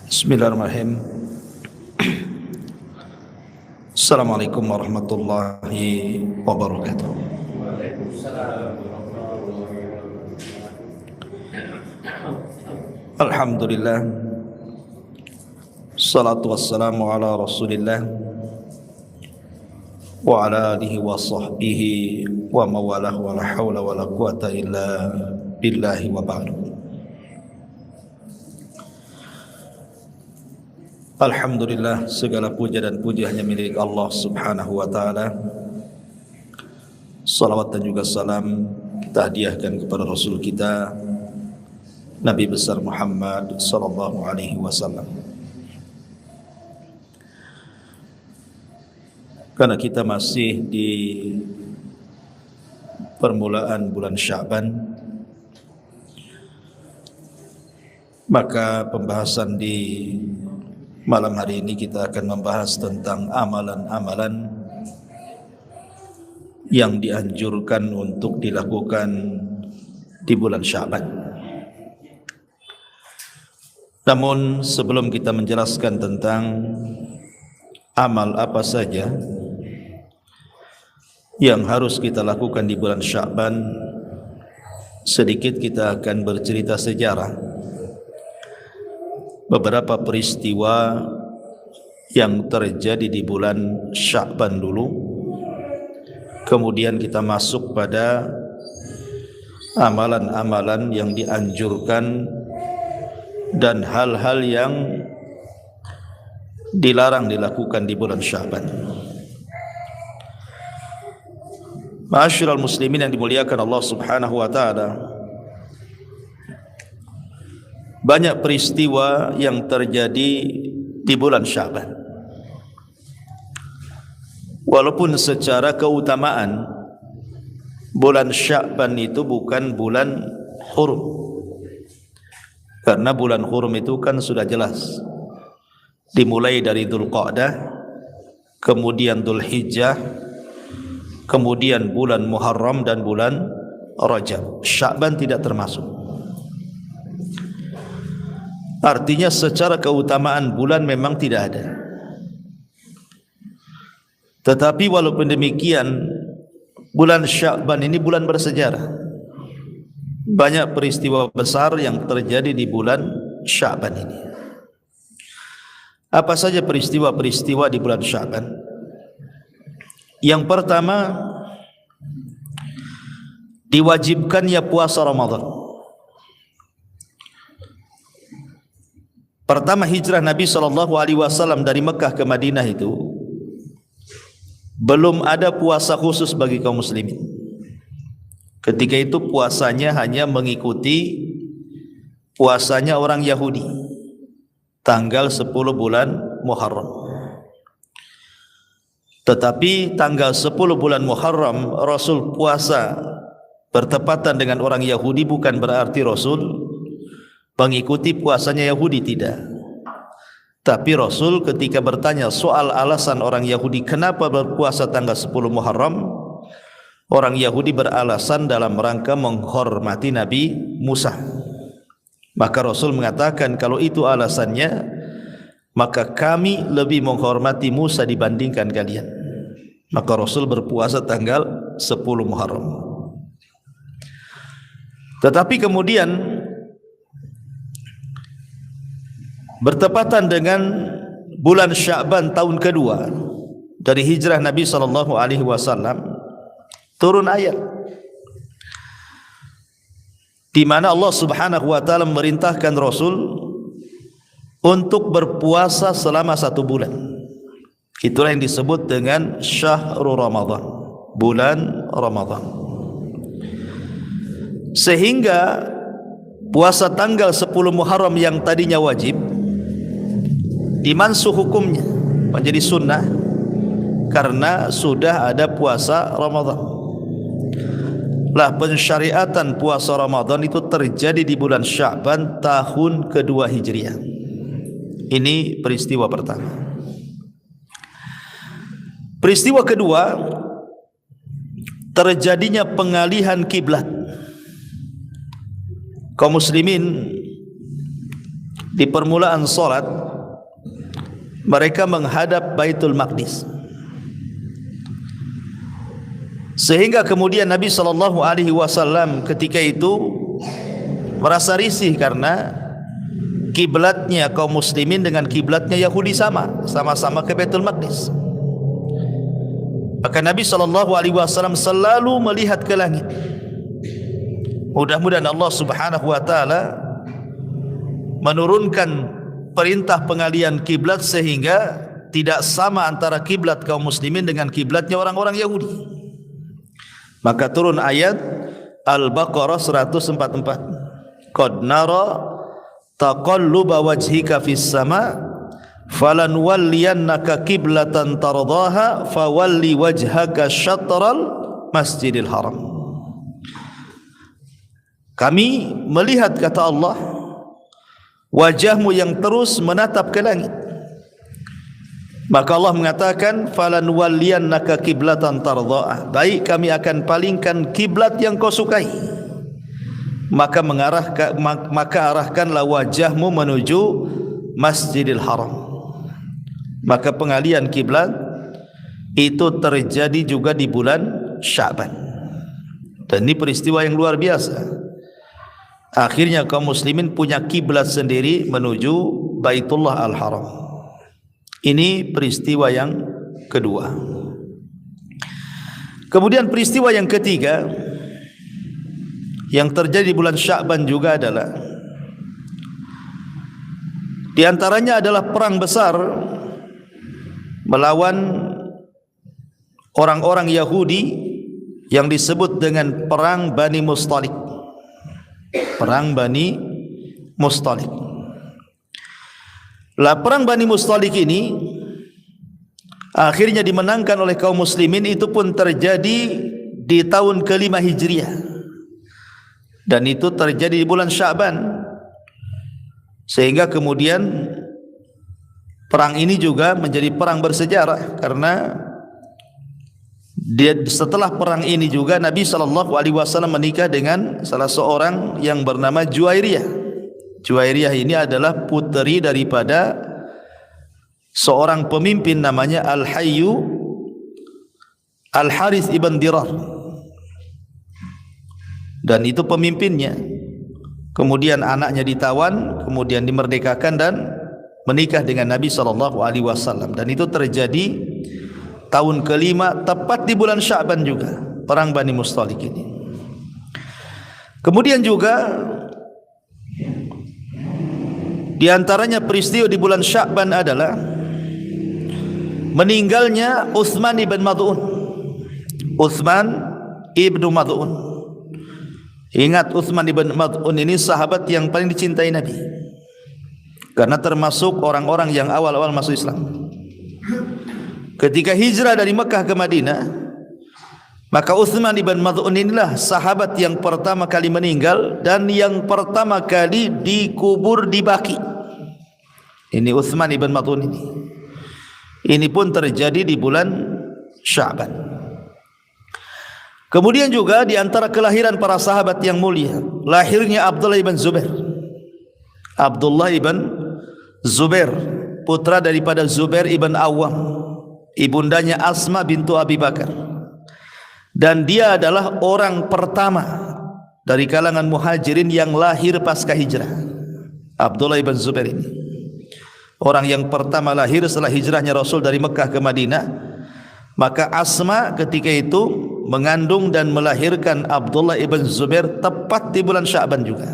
Bismillahirrahmanirrahim. Assalamualaikum warahmatullahi wabarakatuh. Alhamdulillah. Salatu wassalamu ala Rasulillah wa ala alihi wa sahbihi wa mawalah wa la hawla wa la quwata illa billahi wa ba'du. Alhamdulillah, segala puja dan puji hanya milik Allah subhanahu wa ta'ala. Salawat dan juga salam kita hadiahkan kepada Rasul kita Nabi besar Muhammad sallallahu alaihi wasallam. Karena kita masih di permulaan bulan Sya'ban, maka pembahasan di malam hari ini kita akan membahas tentang amalan-amalan yang dianjurkan untuk dilakukan di bulan Sya'ban. Namun sebelum kita menjelaskan tentang amal apa saja yang harus kita lakukan di bulan Sya'ban, sedikit kita akan bercerita sejarah beberapa peristiwa yang terjadi di bulan Sya'ban dulu. Kemudian kita masuk pada amalan-amalan yang dianjurkan dan hal-hal yang dilarang dilakukan di bulan Sya'ban. Ma'asyiral muslimin yang dimuliakan Allah subhanahu wa ta'ala, banyak peristiwa yang terjadi di bulan Sya'ban. Walaupun secara keutamaan bulan Sya'ban itu bukan bulan hurum, karena bulan hurum itu kan sudah jelas dimulai dari Dzulqa'dah, kemudian Dzulhijjah, kemudian bulan Muharram dan bulan Rajab. Sya'ban tidak termasuk. Artinya secara keutamaan bulan memang tidak ada. Tetapi walaupun demikian, bulan Sya'ban ini bulan bersejarah. Banyak peristiwa besar yang terjadi di bulan Sya'ban ini. Apa saja peristiwa-peristiwa di bulan Sya'ban? Yang pertama, diwajibkannya puasa Ramadan. Pertama hijrah Nabi SAW dari Mekah ke Madinah itu belum ada puasa khusus bagi kaum muslimin. Ketika itu puasanya hanya mengikuti puasanya orang Yahudi, tanggal 10 bulan Muharram. Tetapi tanggal 10 bulan Muharram Rasul puasa bertepatan dengan orang Yahudi bukan berarti Rasul mengikuti puasanya Yahudi, tidak. Tapi Rasul ketika bertanya soal alasan orang Yahudi kenapa berpuasa tanggal 10 Muharram, orang Yahudi beralasan dalam rangka menghormati Nabi Musa. Maka Rasul mengatakan kalau itu alasannya, maka kami lebih menghormati Musa dibandingkan kalian. Maka Rasul berpuasa tanggal 10 Muharram. Tetapi kemudian bertepatan dengan bulan Sya'ban tahun kedua dari hijrah Nabi SAW, turun ayat di mana Allah Subhanahu wa taala memerintahkan Rasul untuk berpuasa selama 1 bulan. Itulah yang disebut dengan Syahrul Ramadan, bulan Ramadan. Sehingga puasa tanggal 10 Muharram yang tadinya wajib dimansuh hukumnya menjadi sunnah karena sudah ada puasa Ramadan. Lah pensyariatan puasa Ramadan itu terjadi di bulan Sya'ban tahun kedua Hijriah. Ini peristiwa pertama. Peristiwa kedua, terjadinya pengalihan kiblat. Kaum muslimin di permulaan solat mereka menghadap Baitul Maqdis, sehingga kemudian Nabi SAW ketika itu merasa risih karena kiblatnya kaum muslimin dengan kiblatnya Yahudi sama-sama ke Baitul Maqdis. Maka Nabi SAW selalu melihat ke langit. Mudah-mudahan Allah Subhanahu wa taala menurunkan perintah pengalian kiblat sehingga tidak sama antara kiblat kaum muslimin dengan kiblatnya orang-orang Yahudi. Maka turun ayat Al-Baqarah 144. Qad nara taqalluba wajhika fis sama' falanwalliyannaka qiblatan tardaha fawalli wajhaka syatral masjidil haram. Kami melihat, kata Allah, wajahmu yang terus menatap ke langit. Maka Allah mengatakan falanwalliyannaka qiblatan tardaha, baik kami akan palingkan kiblat yang kau sukai, maka arahkanlah wajahmu menuju Masjidil Haram. Maka pengalian kiblat itu terjadi juga di bulan Sya'ban, dan ini peristiwa yang luar biasa. Akhirnya kaum muslimin punya kiblat sendiri menuju Baitullah Al-Haram. Ini peristiwa yang kedua. Kemudian peristiwa yang ketiga yang terjadi di bulan Sya'ban juga adalah, di antaranya adalah perang besar melawan orang-orang Yahudi yang disebut dengan perang Bani Mustalik. Perang Bani Mustalik. Lah, perang Bani Mustalik ini akhirnya dimenangkan oleh kaum muslimin. Itu pun terjadi di tahun ke-5 Hijriah, dan itu terjadi di bulan Sya'ban. Sehingga kemudian perang ini juga menjadi perang bersejarah, karena setelah perang ini juga Nabi SAW menikah dengan salah seorang yang bernama Juwairiyah. Juwairiyah ini adalah puteri daripada seorang pemimpin namanya Al-Hayyu Al-Harith ibn Dirar, dan itu pemimpinnya. Kemudian anaknya ditawan, kemudian dimerdekakan dan menikah dengan Nabi SAW, dan itu terjadi tahun ke-5 tepat di bulan Sya'ban juga, perang Bani Mustalik ini. Kemudian juga di antaranya peristiwa di bulan Sya'ban adalah meninggalnya Utsman ibn Mad'un. Utsman ibnu Mad'un. Ingat, Utsman ibn Mad'un ini sahabat yang paling dicintai Nabi, karena termasuk orang-orang yang awal-awal masuk Islam. Ketika hijrah dari Mekah ke Madinah, maka Utsman ibn Mad'un inilah sahabat yang pertama kali meninggal dan yang pertama kali dikubur di Baqi. Ini Utsman ibn Mad'un ini. Ini pun terjadi di bulan Sya'ban. Kemudian juga di antara kelahiran para sahabat yang mulia, lahirnya Abdullah ibn Zubair. Abdullah ibn Zubair, putra daripada Zubair ibn Awwam, ibundanya Asma bintu Abi Bakar, dan dia adalah orang pertama dari kalangan muhajirin yang lahir pasca hijrah. Abdullah ibn Zubair ini orang yang pertama lahir setelah hijrahnya Rasul dari Mekah ke Madinah. Maka Asma ketika itu mengandung dan melahirkan Abdullah ibn Zubair tepat di bulan Sya'ban juga.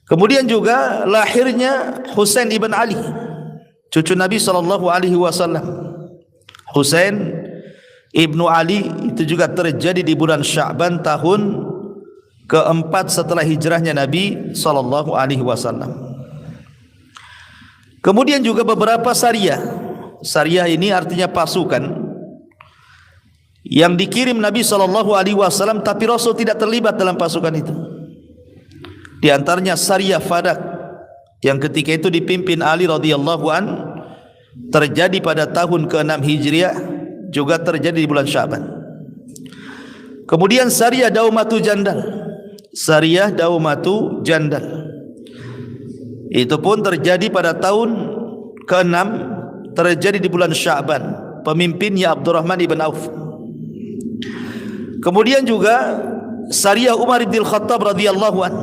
Kemudian juga lahirnya Husain ibn Ali, cucu Nabi SAW. Husain ibnu Ali itu juga terjadi di bulan Sya'ban tahun ke-4 setelah hijrahnya Nabi SAW. Kemudian juga beberapa sariyah. Sariyah ini artinya pasukan yang dikirim Nabi SAW, tapi Rasul tidak terlibat dalam pasukan itu. Di antaranya Sariyah Fadak yang ketika itu dipimpin Ali radhiyallahu an, terjadi pada tahun ke-6 Hijriah, juga terjadi di bulan Sya'ban. Kemudian Sariyah Daumatu Jandal. Sariyah Daumatu Jandal Itu pun terjadi pada tahun ke-6, terjadi di bulan Sya'ban, pemimpinnya Abdurrahman ibn Auf. Kemudian juga Sariyah Umar bin Khattab radhiyallahu an,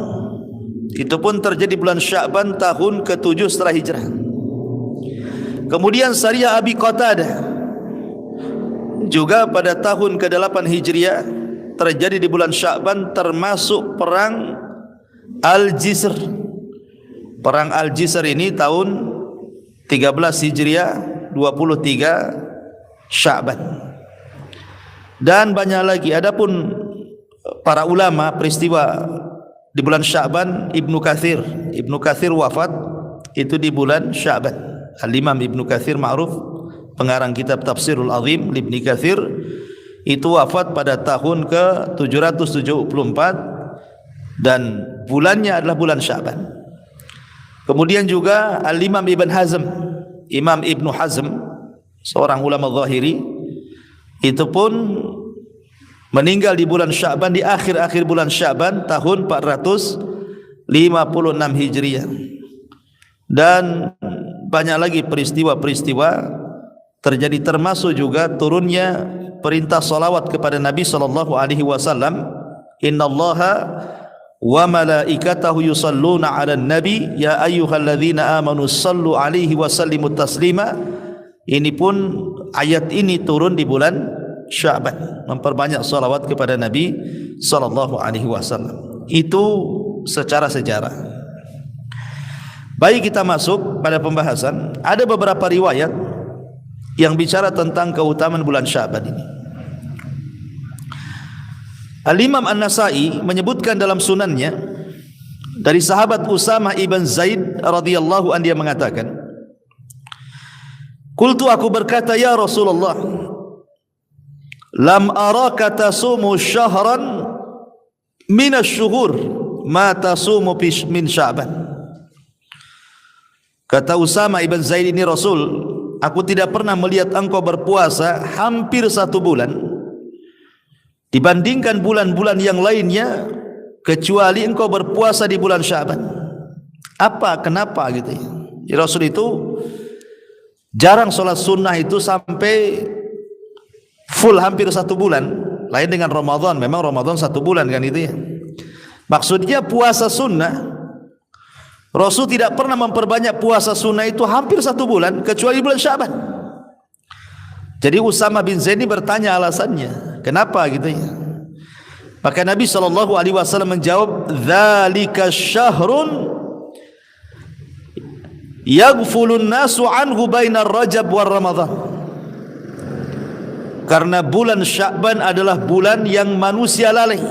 itu pun terjadi bulan Sya'ban tahun ke-7 setelah hijrah. Kemudian Sariyah Abi Qatadah juga pada tahun ke-8 Hijriah, terjadi di bulan Sya'ban, termasuk perang Al-Jisr. Perang Al-Jisr ini tahun 13 Hijriah, 23 Sya'ban. Dan banyak lagi. Adapun para ulama, peristiwa di bulan Sya'ban, Ibnu Katsir wafat itu di bulan Sya'ban. Al-Imam Ibnu Katsir ma'ruf, pengarang kitab Tafsirul Azim Ibnu Katsir, itu wafat pada tahun ke-774 dan bulannya adalah bulan Sya'ban. Kemudian juga Al-Imam Ibn Hazm, Imam Ibnu Hazm, seorang ulama Zahiri, itu pun meninggal di bulan Sya'ban, di akhir-akhir bulan Sya'ban tahun 456 Hijriah. Dan banyak lagi peristiwa-peristiwa terjadi, termasuk juga turunnya perintah salawat kepada Nabi sallallahu alaihi wasallam. Innallaha wa malaikatahu yusalluna 'alan nabi ya ayyuhalladzina amanu sallu alaihi wa sallimu taslima. Ini pun ayat ini turun di bulan Sya'ban, memperbanyak salawat kepada Nabi sallallahu alaihi wasallam. Itu secara sejarah. Baik, kita masuk pada pembahasan. Ada beberapa riwayat yang bicara tentang keutamaan bulan Sya'ban ini. Al-Imam An-Nasa'i menyebutkan dalam sunannya dari sahabat Usamah ibn Zaid radhiyallahu anhu, dia mengatakan, qultu, aku berkata, ya Rasulullah, lam araka tasumu syahran minasy-syuhur ma tasumu min Sya'ban. Kata Usamah ibn Zaid ini, Rasul, aku tidak pernah melihat engkau berpuasa hampir 1 bulan dibandingkan bulan-bulan yang lainnya, kecuali engkau berpuasa di bulan Sya'ban. Apa, kenapa gitu ya? Ya, Rasul itu jarang sholat sunnah itu sampai full hampir 1 bulan. Lain dengan Ramadan, memang Ramadan 1 bulan kan itu ya. Maksudnya puasa sunnah, Rasul tidak pernah memperbanyak puasa sunnah itu hampir 1 bulan, kecuali bulan Sya'ban. Jadi Usamah bin Zaid ini bertanya alasannya, kenapa gitu ya? Maka Nabi SAW menjawab, dzalika syahrun yaghfulun nasu anhu bainar Rajab war Ramadan. Karena bulan Sya'ban adalah bulan yang manusia lalai,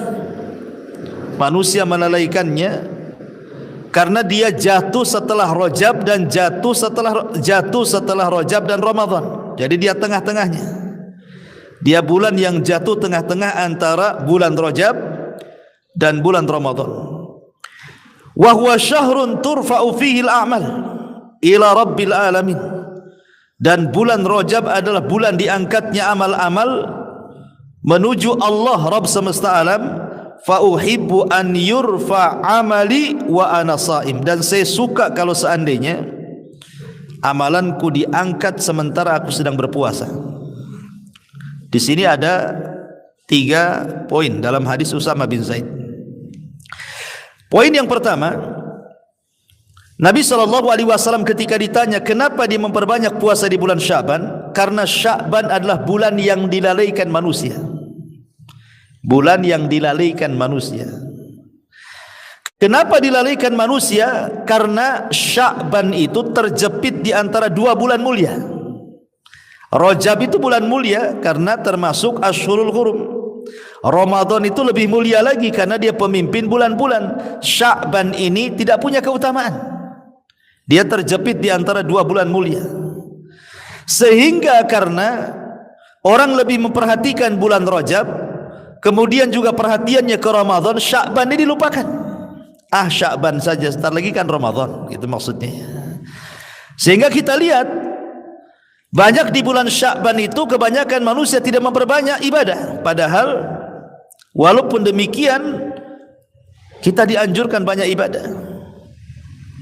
manusia melalaikannya, karena dia jatuh setelah Rajab dan jatuh setelah Rajab dan Ramadan. Jadi dia tengah-tengahnya. Dia bulan yang jatuh tengah-tengah antara bulan Rajab dan bulan Ramadan. Wa huwa syahrun turfa'u fihi al-a'mal ila rabbil alamin. Dan bulan Rajab adalah bulan diangkatnya amal-amal menuju Allah Rabb semesta alam. Fa uhibbu an yurfa amali wa ana shaim. Dan saya suka kalau seandainya amalanku diangkat sementara aku sedang berpuasa. Di sini ada 3 poin dalam hadis Usamah bin Zaid. Poin yang pertama, Nabi SAW ketika ditanya kenapa dia memperbanyak puasa di bulan Sya'ban, karena Sya'ban adalah bulan yang dilalaikan manusia. Bulan yang dilalaikan manusia. Kenapa dilalaikan manusia? Karena Sya'ban itu terjepit di antara 2 bulan mulia. Rajab itu bulan mulia karena termasuk Ashhurul Hurum. Ramadan itu lebih mulia lagi karena dia pemimpin bulan-bulan. Sya'ban ini tidak punya keutamaan. Dia terjepit di antara 2 bulan mulia. Sehingga karena orang lebih memperhatikan bulan Rajab, kemudian juga perhatiannya ke Ramadan, Sya'ban ini dilupakan. Sya'ban saja, sebentar lagi kan Ramadan, itu maksudnya. Sehingga kita lihat banyak di bulan Sya'ban itu kebanyakan manusia tidak memperbanyak ibadah. Padahal walaupun demikian kita dianjurkan banyak ibadah.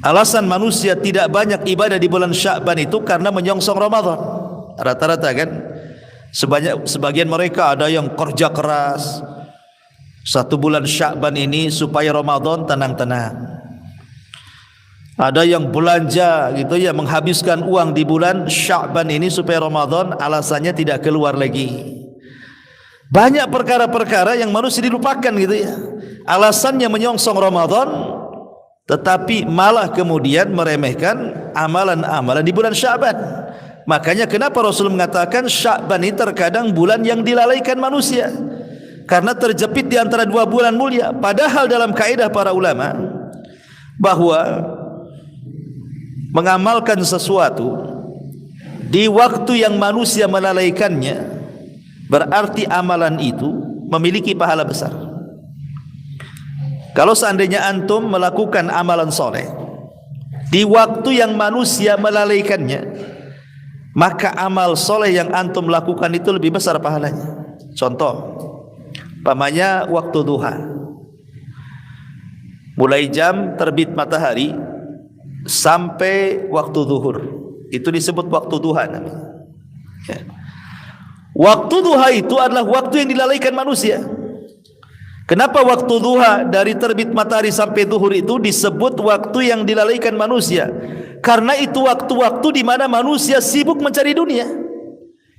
Alasan manusia tidak banyak ibadah di bulan Sya'ban itu karena menyongsong Ramadan. Rata-rata kan, sebagian mereka ada yang kerja keras satu bulan Sya'ban ini supaya Ramadan tenang-tenang. Ada yang belanja gitu ya, menghabiskan uang di bulan Sya'ban ini supaya Ramadan alasannya tidak keluar lagi. Banyak perkara-perkara yang manusia dilupakan gitu ya, alasannya menyongsong Ramadan, tetapi malah kemudian meremehkan amalan-amalan di bulan Sya'ban. Makanya kenapa Rasul mengatakan Sya'ban ini terkadang bulan yang dilalaikan manusia, karena terjepit di antara dua bulan mulia. Padahal dalam kaidah para ulama bahwa mengamalkan sesuatu di waktu yang manusia melalaikannya berarti amalan itu memiliki pahala besar. Kalau seandainya antum melakukan amalan soleh di waktu yang manusia melalaikannya, maka amal soleh yang antum lakukan itu lebih besar pahalanya. Contoh, umpamanya waktu duha, mulai jam terbit matahari sampai waktu zuhur, itu disebut waktu duha namanya. Ya. Waktu duha itu adalah waktu yang dilalaikan manusia. Kenapa waktu duha dari terbit matahari sampai zuhur itu disebut waktu yang dilalaikan manusia? Karena itu waktu-waktu di mana manusia sibuk mencari dunia.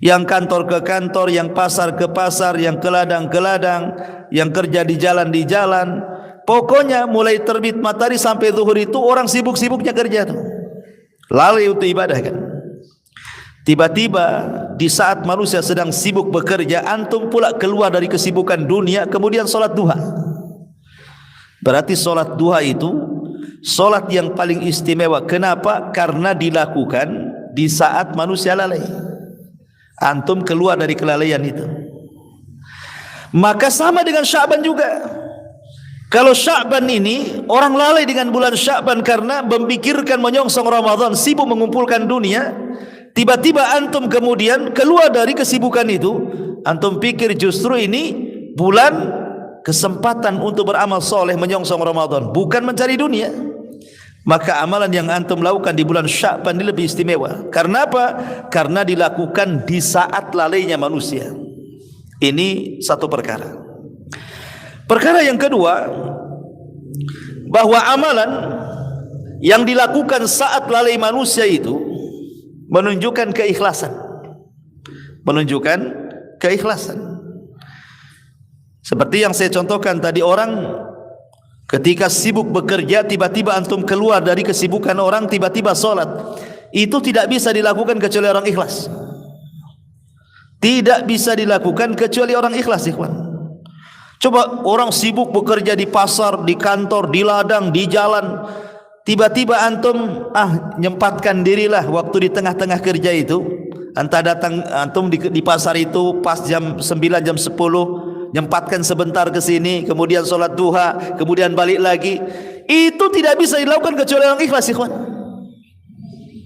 Yang kantor ke kantor, yang pasar ke pasar, yang ke ladang ke ladang, yang kerja di jalan di jalan. Pokoknya mulai terbit matahari sampai zuhur itu orang sibuk-sibuknya kerja tuh. Lalai untuk ibadah kan. Tiba-tiba di saat manusia sedang sibuk bekerja, antum pula keluar dari kesibukan dunia, kemudian solat duha. Berarti solat duha itu solat yang paling istimewa. Kenapa? Karena dilakukan di saat manusia lalai. Antum keluar dari kelalaian itu. Maka sama dengan Sya'ban juga. Kalau Sya'ban ini orang lalai dengan bulan Sya'ban karena memikirkan menyongsong Ramadan, sibuk mengumpulkan dunia. Tiba-tiba antum kemudian keluar dari kesibukan itu, antum pikir justru ini bulan kesempatan untuk beramal soleh menyongsong Ramadan, bukan mencari dunia. Maka amalan yang antum lakukan di bulan Sya'ban ini lebih istimewa. Karena apa? Karena dilakukan di saat lalainya manusia. Ini satu perkara. Perkara yang kedua, bahwa amalan yang dilakukan saat lalai manusia itu menunjukkan keikhlasan. Menunjukkan keikhlasan. Seperti yang saya contohkan tadi, orang ketika sibuk bekerja, tiba-tiba antum keluar dari kesibukan orang, tiba-tiba sholat. Itu tidak bisa dilakukan kecuali orang ikhlas. Tidak bisa dilakukan kecuali orang ikhlas, ikhwan. Coba orang sibuk bekerja di pasar, di kantor, di ladang, di jalan, tiba-tiba antum nyempatkan dirilah waktu di tengah-tengah kerja itu, entah datang antum di pasar itu pas jam 9, jam 10, nyempatkan sebentar ke sini, kemudian sholat duha, kemudian balik lagi. Itu tidak bisa dilakukan kecuali orang ikhlas, ikhwan.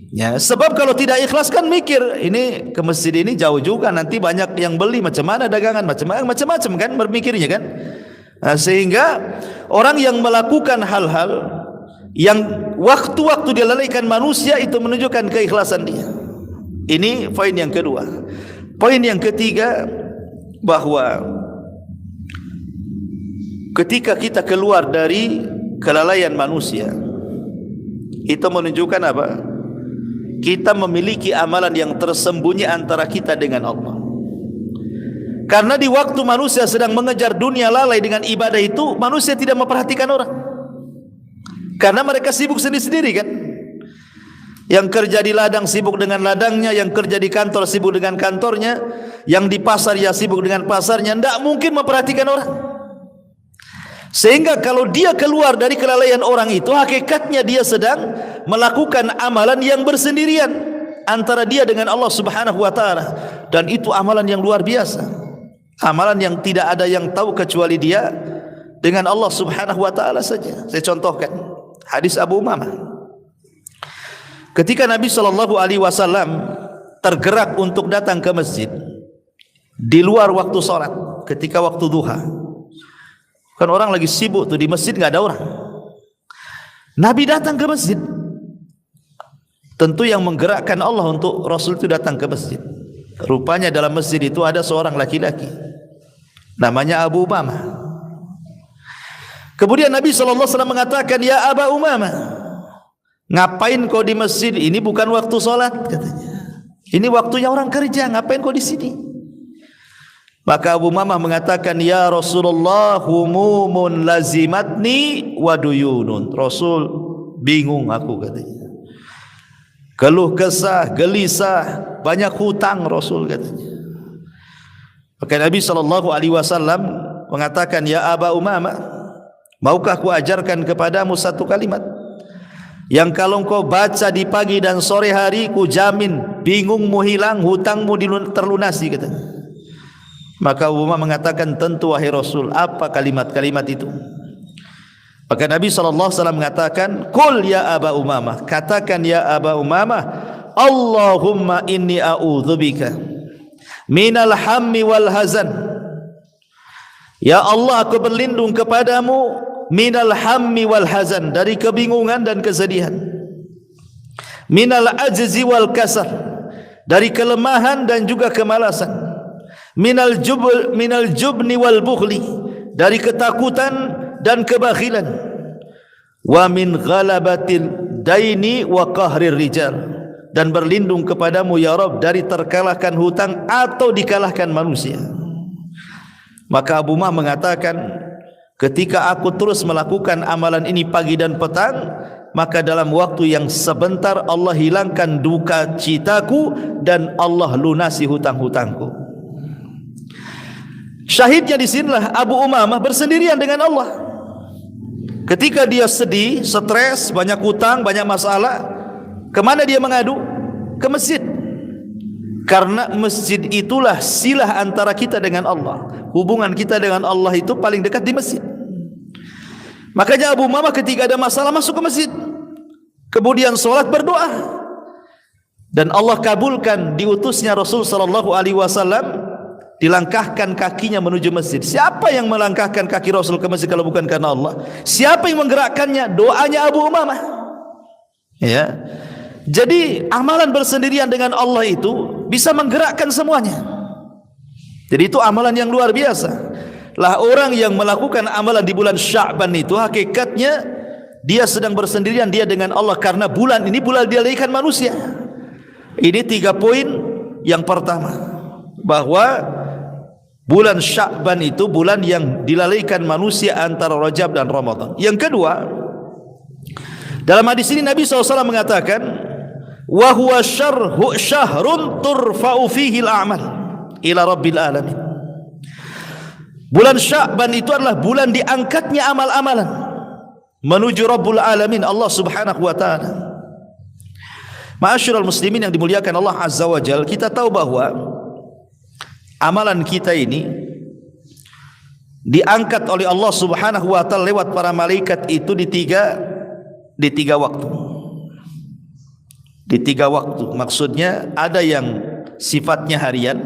Ya, sebab kalau tidak ikhlas kan mikir, ini ke masjid ini jauh juga, nanti banyak yang beli, macam mana dagangan, macam-macam kan berpikirnya kan. Nah, sehingga orang yang melakukan hal-hal yang waktu-waktu dilalaikan manusia itu menunjukkan keikhlasan dia. Ini poin yang kedua. Poin yang ketiga, bahwa ketika kita keluar dari kelalaian manusia, itu menunjukkan apa? Kita memiliki amalan yang tersembunyi antara kita dengan Allah. Karena di waktu manusia sedang mengejar dunia, lalai dengan ibadah itu, manusia tidak memperhatikan orang. Karena mereka sibuk sendiri-sendiri kan. Yang kerja di ladang sibuk dengan ladangnya, yang kerja di kantor sibuk dengan kantornya, yang di pasar ya sibuk dengan pasarnya, tidak mungkin memperhatikan orang. Sehingga kalau dia keluar dari kelalaian orang itu, hakikatnya dia sedang melakukan amalan yang bersendirian antara dia dengan Allah Subhanahu wa taala, dan itu amalan yang luar biasa. Amalan yang tidak ada yang tahu kecuali dia dengan Allah Subhanahu wa taala saja. Saya contohkan hadis Abu Umamah. Ketika Nabi sallallahu alaihi wasallam tergerak untuk datang ke masjid di luar waktu salat, ketika waktu duha, kan orang lagi sibuk tuh di masjid, nggak ada orang. Nabi datang ke masjid. Tentu yang menggerakkan Allah untuk Rasul itu datang ke masjid. Rupanya dalam masjid itu ada seorang laki-laki, namanya Abu Umamah. Kemudian Nabi SAW mengatakan, "Ya Aba Umamah, ngapain kau di masjid? Ini bukan waktu solat," katanya. "Ini waktunya orang kerja, ngapain kau di sini?" Maka Abu Umamah mengatakan, "Ya Rasulullah, humumun lazimatni wa duyunun." Rasul, bingung aku, katanya. Keluh kesah, gelisah, banyak hutang Rasul, katanya. Maka Nabi SAW mengatakan, "Ya Aba Umamah, maukah ku ajarkan kepadamu satu kalimat yang kalau kau baca di pagi dan sore hari, ku jamin bingungmu hilang, hutangmu terlunasi," katanya. Maka Abu Umamah mengatakan, "Tentu wahai Rasul, apa kalimat-kalimat itu?" Maka Nabi SAW mengatakan, "Qul ya Aba Umamah," katakan ya Aba Umamah, "Allahumma inni a'udzubika minal hammi wal hazan." Ya Allah, aku berlindung kepadamu minal hammi wal hazan, dari kebingungan dan kesedihan. Minal ajzi wal kasar, dari kelemahan dan juga kemalasan. Minal jubni wal bukhli, dari ketakutan dan kebakhilan. Wa min ghalabatil daini wa qahrir rijal, dan berlindung kepadamu ya Rabb dari terkalahkan hutang atau dikalahkan manusia. Maka Abu Umamah mengatakan, ketika aku terus melakukan amalan ini pagi dan petang, maka dalam waktu yang sebentar Allah hilangkan duka citaku dan Allah lunasi hutang-hutangku. Syahidnya di sinilah Abu Umamah bersendirian dengan Allah. Ketika dia sedih, stres, banyak hutang, banyak masalah, kemana dia mengadu? Ke masjid. Karena masjid itulah silah antara kita dengan Allah. Hubungan kita dengan Allah itu paling dekat di masjid. Makanya Abu Umamah ketika ada masalah masuk ke masjid, kemudian sholat, berdoa, dan Allah kabulkan diutusnya Rasul SAW. Dilangkahkan kakinya menuju masjid. Siapa yang melangkahkan kaki Rasul ke masjid kalau bukan karena Allah? Siapa yang menggerakkannya? Doanya Abu Umamah. Ya. Jadi amalan bersendirian dengan Allah itu bisa menggerakkan semuanya. Jadi itu amalan yang luar biasa. Lah orang yang melakukan amalan di bulan Sya'ban itu hakikatnya dia sedang bersendirian dia dengan Allah, karena bulan ini bulan dilalaikan manusia. Ini 3 poin. Yang pertama, bahwa bulan Sya'ban itu bulan yang dilalaikan manusia antara Rajab dan Ramadan. Yang kedua, dalam hadis ini Nabi SAW mengatakan, "Wa huwa syahrun turfa'u fihi al-a'mal ila rabbil alamin." Bulan Sya'ban itu adalah bulan diangkatnya amal-amalan menuju Rabbul Alamin, Allah Subhanahu wa taala. Ma'asyiral muslimin yang dimuliakan Allah Azza wa Jalla, kita tahu bahwa amalan kita ini diangkat oleh Allah Subhanahu wa taala lewat para malaikat itu di tiga waktu. Di 3 waktu. Maksudnya ada yang sifatnya harian,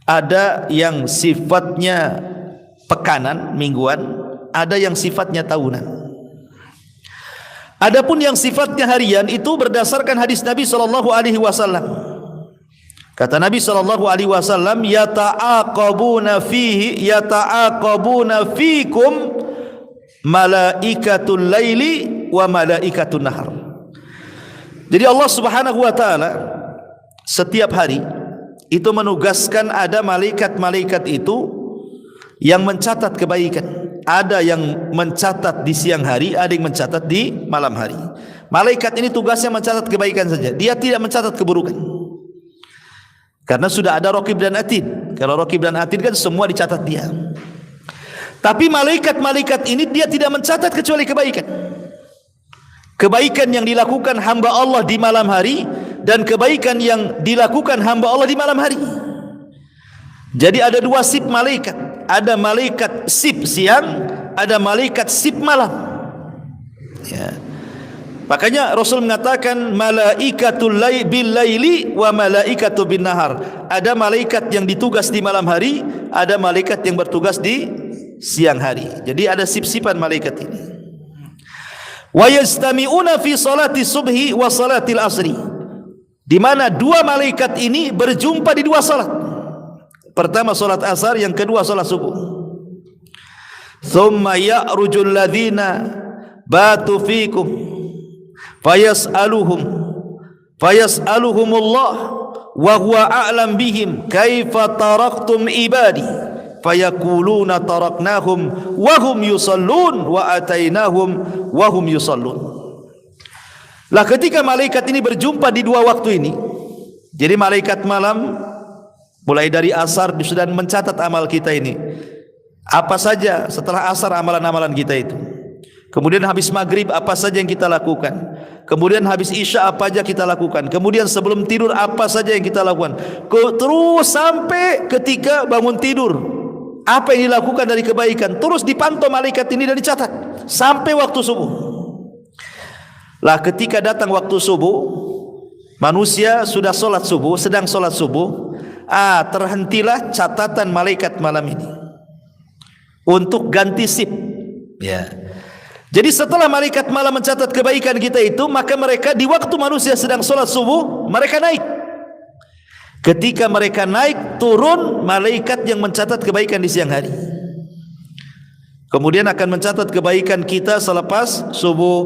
ada yang sifatnya pekanan, mingguan, ada yang sifatnya tahunan. Adapun yang sifatnya harian itu berdasarkan hadis Nabi SAW. Kata Nabi SAW, yata'aqabuna fikum malaikatul laili wa malaikatun nahar. Jadi Allah Subhanahu wa taala setiap hari itu menugaskan ada malaikat-malaikat itu yang mencatat kebaikan. Ada yang mencatat di siang hari, ada yang mencatat di malam hari. Malaikat ini tugasnya mencatat kebaikan saja, dia tidak mencatat keburukan. Karena sudah ada Raqib dan Atid. Kalau Raqib dan Atid kan semua dicatat dia. Tapi malaikat-malaikat ini dia tidak mencatat kecuali kebaikan. Kebaikan yang dilakukan hamba Allah di malam hari dan kebaikan yang dilakukan hamba Allah di malam hari. Jadi ada 2 sip malaikat. Ada malaikat sip siang, ada malaikat sip malam. Ya. Makanya Rasul mengatakan malaikatul bil laili wa malaikatu bin nahar. Ada malaikat yang ditugas di malam hari, ada malaikat yang bertugas di siang hari. Jadi ada sip-sipan malaikat ini. wa yastami'una fi salati subhi wa salatil asri, di mana dua malaikat ini berjumpa di dua salat. Pertama salat asar, yang kedua salat subuh. Thumma ya'rujul ladzina batu fikum fayas'aluhumullah wa huwa a'lam bihim kaifa taraktum ibadi fayaquluna taraknahum wa hum yusallun wa atainahum wa hum yusallun. Lah ketika malaikat ini berjumpa di dua waktu ini, jadi malaikat malam mulai dari asar sudah mencatat amal kita ini, apa saja setelah asar amalan-amalan kita itu. Kemudian habis maghrib apa saja yang kita lakukan. Kemudian habis isya apa saja kita lakukan. Kemudian sebelum tidur apa saja yang kita lakukan. Terus sampai ketika bangun tidur, apa yang dilakukan dari kebaikan terus dipantau malaikat ini dan dicatat sampai waktu subuh. Lah ketika datang waktu subuh, manusia sudah solat subuh, sedang solat subuh, terhentilah catatan malaikat malam ini untuk ganti sip. Ya. Jadi setelah malaikat malam mencatat kebaikan kita itu, maka mereka di waktu manusia sedang solat subuh, mereka naik. Ketika mereka naik, turun malaikat yang mencatat kebaikan di siang hari. Kemudian akan mencatat kebaikan kita selepas subuh,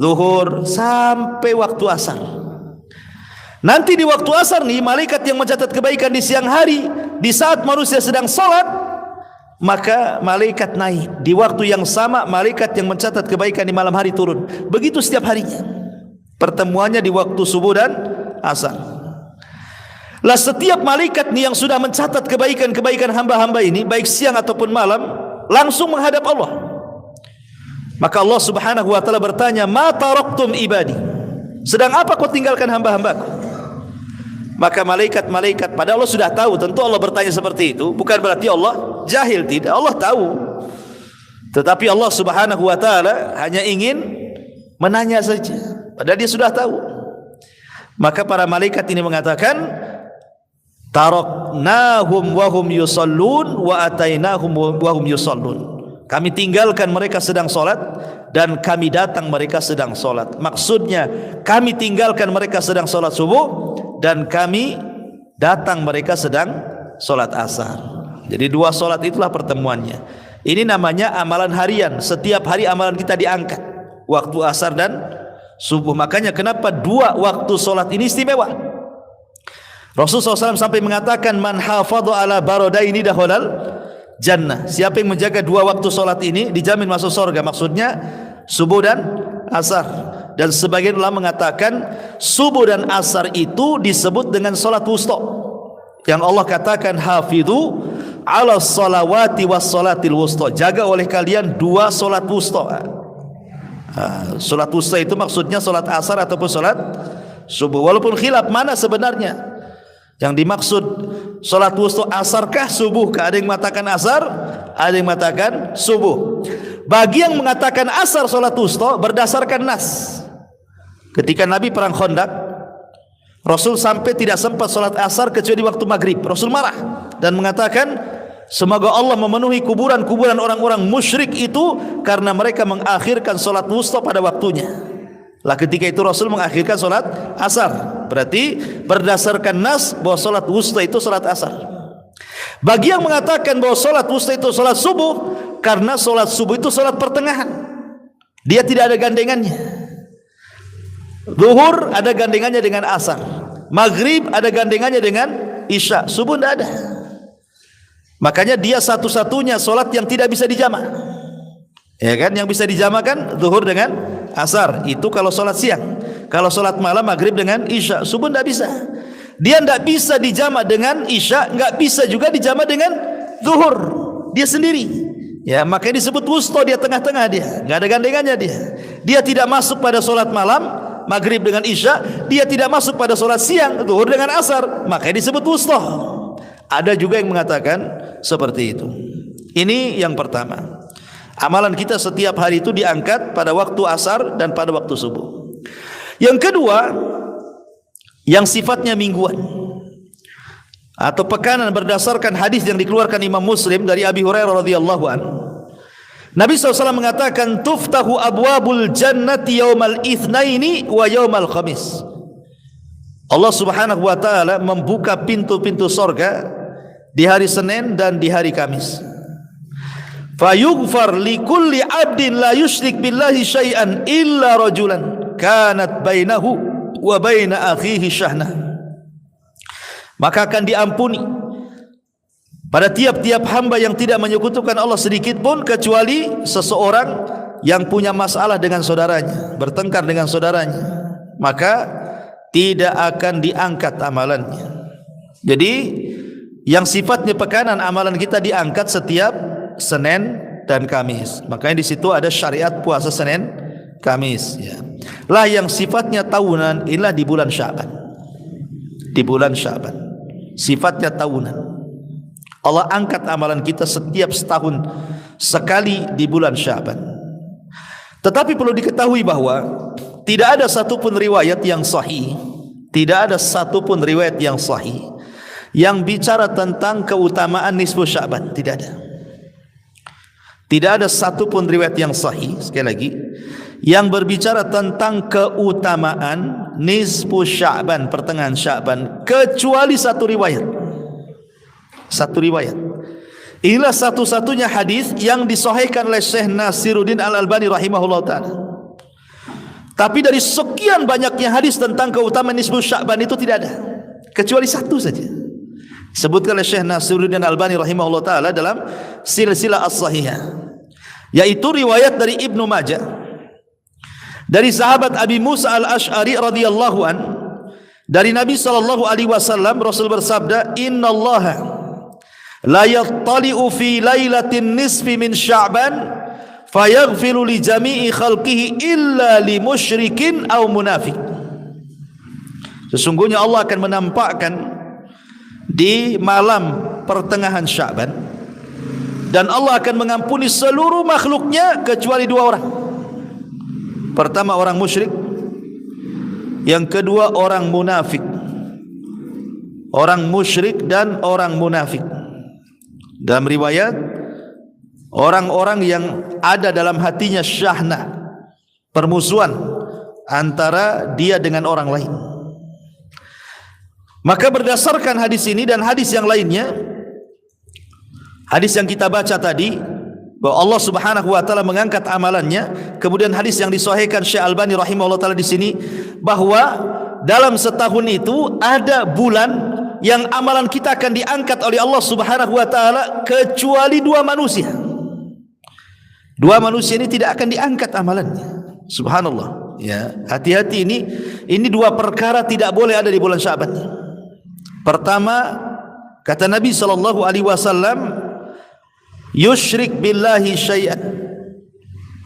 zuhur, sampai waktu asar. Nanti di waktu asar nih, malaikat yang mencatat kebaikan di siang hari, di saat manusia sedang solat, maka malaikat naik. Di waktu yang sama, malaikat yang mencatat kebaikan di malam hari turun. Begitu setiap harinya. Pertemuannya di waktu subuh dan asar. Lah setiap malaikat nih yang sudah mencatat kebaikan-kebaikan hamba-hamba ini, baik siang ataupun malam, langsung menghadap Allah. Maka Allah Subhanahu wa taala bertanya, "Ma taraktum ibadi?" Sedang apa kau tinggalkan hamba-hambaku? Maka malaikat-malaikat, padahal Allah sudah tahu, tentu Allah bertanya seperti itu, bukan berarti Allah jahil, tidak, Allah tahu. Tetapi Allah Subhanahu wa taala hanya ingin menanya saja, padahal dia sudah tahu. Maka para malaikat ini mengatakan, taraknahum wa hum yusallun wa atainahum wa hum yusallun. Kami tinggalkan mereka sedang solat dan kami datang mereka sedang solat. Maksudnya kami tinggalkan mereka sedang solat subuh dan kami datang mereka sedang solat asar. Jadi dua solat itulah pertemuannya. Ini namanya amalan harian. Setiap hari amalan kita diangkat, waktu asar dan subuh. Makanya kenapa dua waktu solat ini istimewa. Rasulullah SAW sampai mengatakan, man hafadha ala baradaini dakhalal jannah. Siapa yang menjaga dua waktu solat ini dijamin masuk surga. Maksudnya subuh dan asar. Dan sebagian ulama mengatakan subuh dan asar itu disebut dengan solat wusta, yang Allah katakan hafidhu ala salawati was salatil wusta. Jaga oleh kalian dua solat wusta. Solat wusta itu maksudnya solat asar ataupun solat subuh. Walaupun khilaf mana sebenarnya yang dimaksud solat wusta, asarkah subuhkah? Ada yang mengatakan asar, ada yang mengatakan subuh. Bagi yang mengatakan asar solat wusta berdasarkan nas. Ketika Nabi perang Khandaq, Rasul sampai tidak sempat solat asar kecuali waktu maghrib. Rasul marah dan mengatakan, semoga Allah memenuhi kuburan-kuburan orang-orang musyrik itu karena mereka mengakhirkan solat wusta pada waktunya. Lah ketika itu Rasul mengakhirkan solat asar, berarti berdasarkan nas bahwa solat wusta itu solat asar. Bagi yang mengatakan bahwa solat wusta itu solat subuh, karena solat subuh itu solat pertengahan, dia tidak ada gandengannya. Zuhur ada gandengannya dengan asar, maghrib ada gandengannya dengan isya, subuh tidak ada. Makanya dia satu-satunya solat yang tidak bisa dijamak. Ya kan, yang bisa dijamakan zuhur dengan asar, itu kalau solat siang. Kalau solat malam maghrib dengan isya, subuh tidak bisa. Dia tidak bisa dijamak dengan isya, nggak bisa juga dijamak dengan zuhur. Dia sendiri. Ya, makanya disebut wusta, dia tengah-tengah, dia nggak ada gandengannya dia. Dia tidak masuk pada solat malam maghrib dengan isya, dia tidak masuk pada solat siang zuhur dengan asar, makanya disebut wusta. Ada juga yang mengatakan seperti itu. Ini yang pertama. Amalan kita setiap hari itu diangkat pada waktu asar dan pada waktu subuh. Yang kedua, yang sifatnya mingguan atau pekanan berdasarkan hadis yang dikeluarkan Imam Muslim dari Abi Hurairah radhiyallahu anhu. Nabi SAW mengatakan, tuftahu abwabul jannati yaumal itsnaini wa yaumal khamis. Allah Subhanahu wa taala membuka pintu-pintu sorga di hari Senin dan di hari Kamis. Fayughfar likulli 'abdin la yusyrik billahi syai'an illa rajulan kanat bainahu wa baina akhihi syahna. Maka akan diampuni pada tiap-tiap hamba yang tidak menyekutukan Allah sedikit pun, kecuali seseorang yang punya masalah dengan saudaranya, bertengkar dengan saudaranya, maka tidak akan diangkat amalannya. Jadi yang sifatnya pekanan, amalan kita diangkat setiap Senin dan Kamis. Makanya di situ ada syariat puasa Senin Kamis, ya. Lah yang sifatnya tahunan, inilah di bulan Sya'ban. Di bulan Sya'ban sifatnya tahunan. Allah angkat amalan kita setiap setahun sekali di bulan Sya'ban. Tetapi perlu diketahui bahwa tidak ada satupun riwayat yang sahih, tidak ada satupun riwayat yang sahih yang bicara tentang keutamaan nisfu Sya'ban. Tidak ada. Tidak ada satupun riwayat yang sahih, sekali lagi, yang berbicara tentang keutamaan nisfu Sya'ban, pertengahan Sya'ban, kecuali satu riwayat. Satu riwayat. Inilah satu-satunya hadis yang disahihkan oleh Syekh Nasiruddin Al-Albani rahimahullah ta'ala. Tapi dari sekian banyaknya hadis tentang keutamaan nisfu Sya'ban itu tidak ada, kecuali satu saja, disebutkan oleh Syekh Nasiruddin Al-Albani rahimahullah ta'ala dalam silsilah as-sahihah, yaitu riwayat dari Ibnu Majah dari sahabat Abi Musa Al-Asy'ari radhiyallahu an, dari Nabi sallallahu alaihi wasallam, Rasul bersabda, innallaha la yattali'u fi lailatin nisfi min Sya'ban fayaghfiru li jami'i khalqihi illa li musyrikin aw munafiq. Sesungguhnya Allah akan menampakkan di malam pertengahan Sya'ban, dan Allah akan mengampuni seluruh makhluknya kecuali dua orang. Pertama orang musyrik, yang kedua orang munafik. Orang musyrik dan orang munafik. Dalam riwayat, orang-orang yang ada dalam hatinya syahna, permusuhan antara dia dengan orang lain. Maka berdasarkan hadis ini dan hadis yang lainnya, hadis yang kita baca tadi, bahwa Allah Subhanahu wa taala mengangkat amalannya, kemudian hadis yang disahihkan Syekh Albani rahimahullah taala di sini, bahwa dalam setahun itu ada bulan yang amalan kita akan diangkat oleh Allah Subhanahu wa taala, kecuali dua manusia. Dua manusia ini tidak akan diangkat amalannya. Subhanallah, ya. Hati-hati, ini dua perkara tidak boleh ada di bulan Sya'ban. Pertama, kata Nabi sallallahu alaihi wasallam, yusyrik billahi syai'an,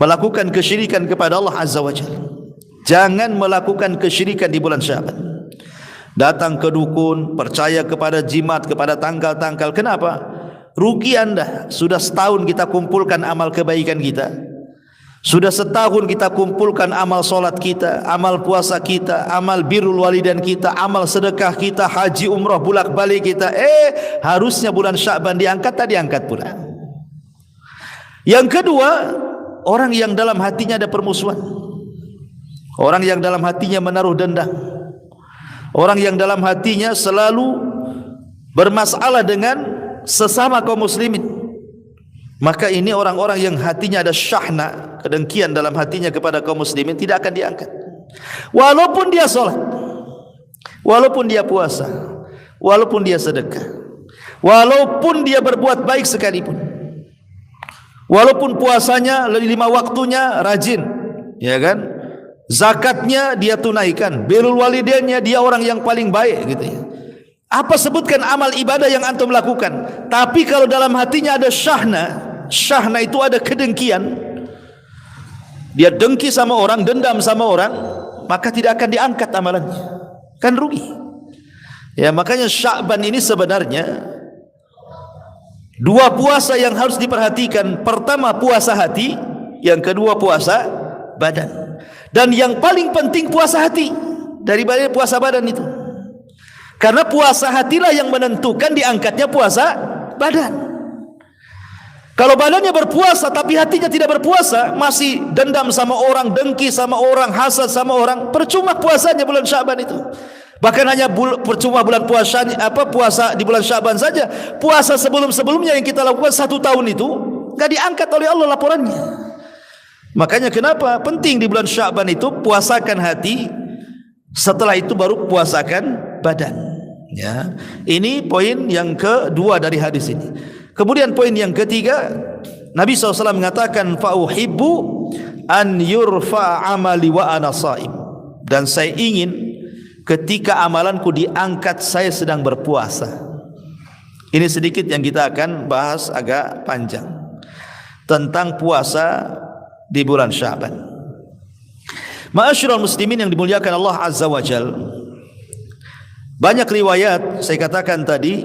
melakukan kesyirikan kepada Allah azza wajalla. Jangan melakukan kesyirikan di bulan Sya'ban. Datang ke dukun, percaya kepada jimat, kepada tangkal-tangkal. Kenapa? Rugi Anda. Sudah setahun kita kumpulkan amal kebaikan kita, sudah setahun kita kumpulkan amal solat kita, amal puasa kita, amal birrul walidain kita, amal sedekah kita, haji umrah bulak balik kita. Harusnya bulan Sya'ban diangkat, tak diangkat pula. Yang kedua, orang yang dalam hatinya ada permusuhan, orang yang dalam hatinya menaruh dendam, orang yang dalam hatinya selalu bermasalah dengan sesama kaum muslimin. Maka ini orang-orang yang hatinya ada syahna, kedengkian dalam hatinya kepada kaum muslimin, tidak akan diangkat. Walaupun dia sholat, walaupun dia puasa, walaupun dia sedekah, walaupun dia berbuat baik sekalipun, walaupun puasanya 5 waktunya rajin, ya kan, zakatnya dia tunaikan, birrul walidainnya dia orang yang paling baik, gitu ya. Apa sebutkan amal ibadah yang antum lakukan, tapi kalau dalam hatinya ada syahna itu ada kedengkian, dia dengki sama orang, dendam sama orang, maka tidak akan diangkat amalannya, kan rugi. Ya, makanya Sya'ban ini sebenarnya dua puasa yang harus diperhatikan. Pertama puasa hati, yang kedua puasa badan. Dan yang paling penting puasa hati daripada puasa badan itu. Karena puasa hatilah yang menentukan diangkatnya puasa badan. Kalau badannya berpuasa tapi hatinya tidak berpuasa, masih dendam sama orang, dengki sama orang, hasad sama orang, percuma puasanya bulan Sya'ban itu. Bahkan hanya percuma bulan puasanya, puasa di bulan Sya'ban saja. Puasa sebelum-sebelumnya yang kita lakukan 1 tahun itu enggak diangkat oleh Allah laporannya. Makanya kenapa penting di bulan Sya'ban itu puasakan hati, setelah itu baru puasakan badan. Ya, ini poin yang kedua dari hadis ini. Kemudian poin yang ketiga, Nabi SAW mengatakan fa'uhibbu an yurfa amali wa ana shaim, dan saya ingin ketika amalanku diangkat saya sedang berpuasa. Ini sedikit yang kita akan bahas agak panjang tentang puasa di bulan Sya'ban. Ma'asyiral muslimin yang dimuliakan Allah Azza wa Jalla, banyak riwayat saya katakan tadi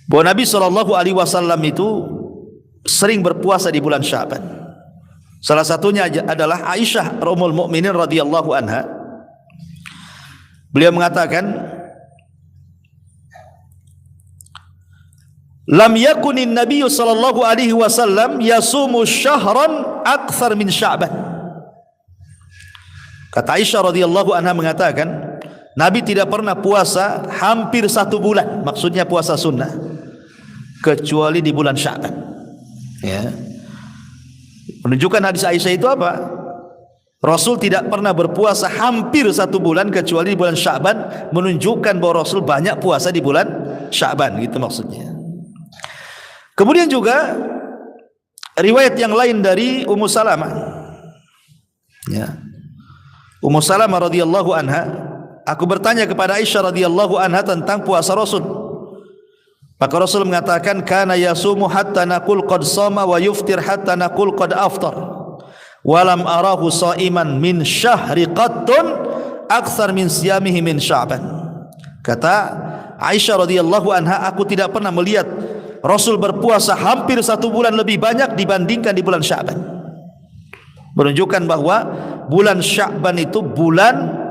bahwa Nabi SAW itu sering berpuasa di bulan Sya'ban. Salah satunya adalah Aisyah Ummul Mukminin radhiyallahu anha. Beliau mengatakan, lam yakunin Nabi sallallahu alaihi wasallam yasumu syahran akthar min Sya'ban. Kata Aisyah radhiyallahu anha mengatakan, Nabi tidak pernah puasa hampir 1 bulan, maksudnya puasa sunnah, kecuali di bulan Sya'ban. Ya. Menunjukkan hadis Aisyah itu apa? Rasul tidak pernah berpuasa hampir 1 bulan kecuali di bulan Sya'ban, menunjukkan bahwa Rasul banyak puasa di bulan Sya'ban, gitu maksudnya. Kemudian juga riwayat yang lain dari Ummu Salamah. Ya. Ummu Salamah radhiyallahu anha, aku bertanya kepada Aisyah radhiyallahu anha tentang puasa Rasul. Maka Rasul mengatakan, kana yasumu hatta naqul qad shama wa yuftir hatta naqul qad aftar. Walam arahu shaiman min syahri qattun akthar min siyamihi min Sya'ban. Kata Aisyah radhiyallahu anha, aku tidak pernah melihat Rasul berpuasa hampir 1 bulan lebih banyak dibandingkan di bulan Sya'ban. Menunjukkan bahwa bulan Sya'ban itu bulan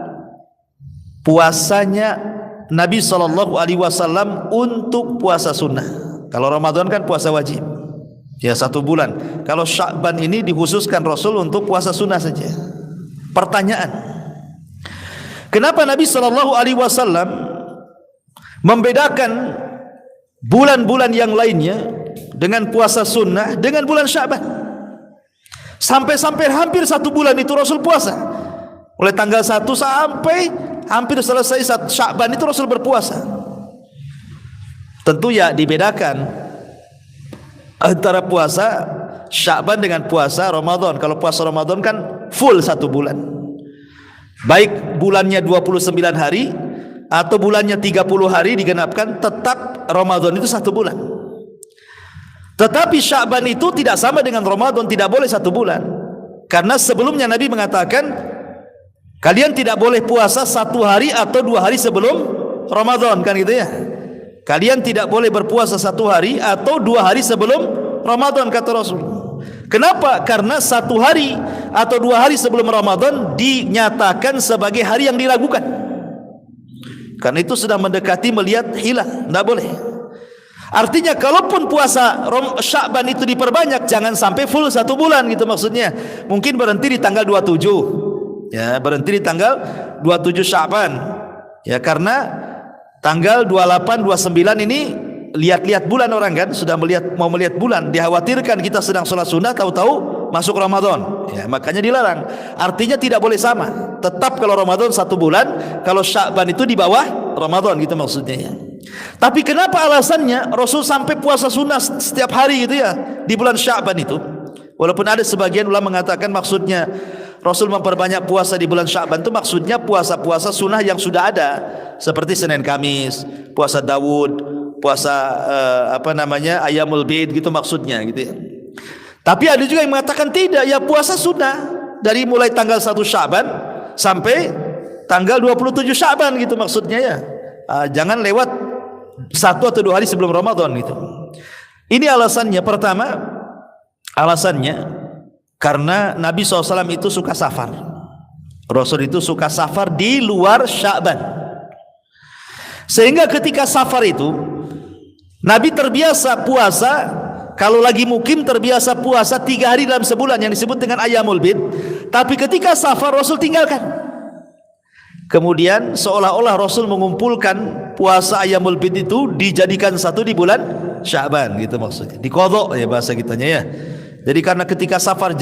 puasanya Nabi SAW untuk puasa sunnah. Kalau Ramadan kan puasa wajib, ya 1 bulan. Kalau Sya'ban ini dikhususkan Rasul untuk puasa sunnah saja. Pertanyaan, kenapa Nabi SAW membedakan bulan-bulan yang lainnya dengan puasa sunnah dengan bulan Sya'ban? Sampai-sampai hampir 1 bulan itu Rasul puasa, mulai tanggal 1 sampai hampir selesai Sya'ban itu Rasul berpuasa. Tentu ya dibedakan antara puasa Sya'ban dengan puasa Ramadan. Kalau puasa Ramadan kan full 1 bulan, baik bulannya 29 hari atau bulannya 30 hari digenapkan, tetap Ramadan itu 1 bulan. Tetapi Sya'ban itu tidak sama dengan Ramadan, tidak boleh 1 bulan. Karena sebelumnya Nabi mengatakan, kalian tidak boleh puasa 1 hari atau 2 hari sebelum Ramadan, kan gitu ya. Kalian tidak boleh berpuasa 1 hari atau 2 hari sebelum Ramadan, kata Rasul. Kenapa? Karena 1 hari atau 2 hari sebelum Ramadan dinyatakan sebagai hari yang diragukan. Karena itu sudah mendekati melihat hilal, tidak boleh. Artinya kalaupun puasa Sya'ban itu diperbanyak, jangan sampai full 1 bulan, gitu maksudnya. Mungkin berhenti di tanggal 27. Ya, berhenti di tanggal 27 Sya'ban. Ya, karena tanggal 28, 29 ini lihat-lihat bulan orang kan, sudah mau melihat bulan, dikhawatirkan kita sedang sholat sunnah tahu-tahu masuk Ramadan. Ya, makanya dilarang. Artinya tidak boleh sama. Tetap kalau Ramadan 1 bulan, kalau Sya'ban itu di bawah Ramadan, gitu maksudnya ya. Tapi kenapa alasannya Rasul sampai puasa sunnah setiap hari gitu ya di bulan Sya'ban itu? Walaupun ada sebagian ulama mengatakan maksudnya Rasul memperbanyak puasa di bulan Sya'ban itu maksudnya puasa-puasa sunnah yang sudah ada, seperti Senin Kamis, puasa Daud, puasa Ayyamul Bid, gitu maksudnya gitu ya. Tapi ada juga yang mengatakan tidak, ya puasa sunnah dari mulai tanggal 1 Sya'ban sampai tanggal 27 Sya'ban, gitu maksudnya ya. Jangan lewat 1 atau 2 hari sebelum Ramadan gitu. Ini alasannya. Pertama, alasannya karena Nabi SAW itu suka safar. Rasul itu suka safar di luar Sya'ban, sehingga ketika safar itu Nabi terbiasa puasa Kalau lagi mukim terbiasa puasa 3 hari dalam sebulan yang disebut dengan ayyamul bid, tapi ketika safar Rasul tinggalkan. Kemudian seolah-olah Rasul mengumpulkan puasa ayyamul bid itu dijadikan satu di bulan Sya'ban, gitu maksudnya. Diqadha ya bahasa kitanya ya. Jadi karena ketika safar